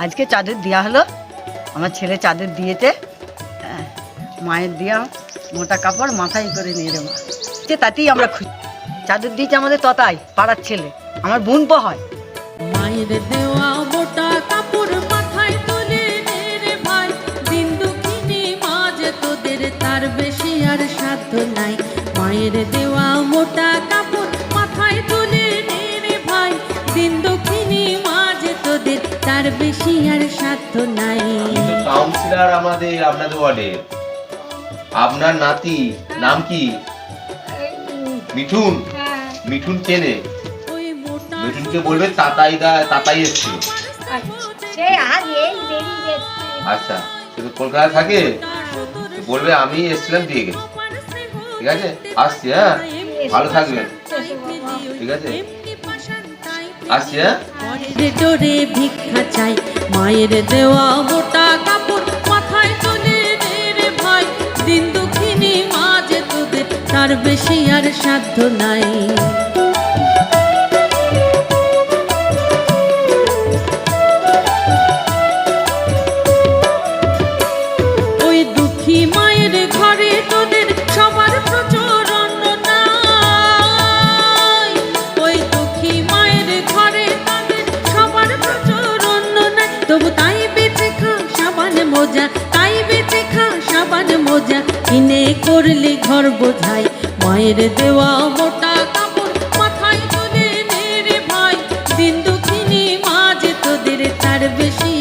আজকে চাদর দেওয়া হলো, আমার ছেলে চাদর দিয়েছে, মায়ের দেওয়া মোটা কাপড় মাথায় করে নিয়ে দেবো, তাতেই আমরা খুশি। চাদর দিয়েছে আমাদের ততাই পাড়ার ছেলে, আমার বোন পো হয়। মায়ের দেওয়া মোটা কাপড় মাথায় তুলে নে রে ভাই, দিন দুঃখিনী মা যে তোদের তার বেশি আর সাধ্য নাই। মায়ের দেওয়া মোটা কাপড় মাথায় তুলে নে রে ভাই, দিন দুঃখিনী মা যে তোদের তার বেশি আর সাধ্য নাই। কাউন্সিলর আমাদের আপনাদের ওয়ার্ডের, আপনার নাতি নাম কি? মিঠুন। মিঠুন চেনে? মিঠুনকে বলবে তাতাই এসেছিল। আচ্ছা, শুধু কলকাতা থাকে, বলবে আমি এসেছিলাম দিয়ে গেছি। ঠিক আছে, আসছি। হ্যাঁ, ভালো থাকবেন। ঠিক আছে, আসছি। হ্যাঁ, ডোরে ভিক্ষা চাই, মায়ের দেওয়া মোটা কাপড় মাথায় তুলে নে রে ভাই, দিন দুঃখিনী মা যে তোদের তার বেশি আর সাধ্য নাই। ওই দুঃখী মায়ের ঘরে তোদের সবার প্রচুর অন্ন নাই, ওই দুঃখী মায়ের ঘরে তোদের সবার প্রচুর অন্ন নাই, তবু তাই বেঁচে খা সাবান মোজা, তাই বেঁচে খা সাবান মোজা, কিনে করলি ঘর বোঝাই। মায়ের দেওয়া মোটা কাপড় মাথায় তুলে নে রে ভাই, দিন দুঃখিনী মা যে তোদের তার বেশি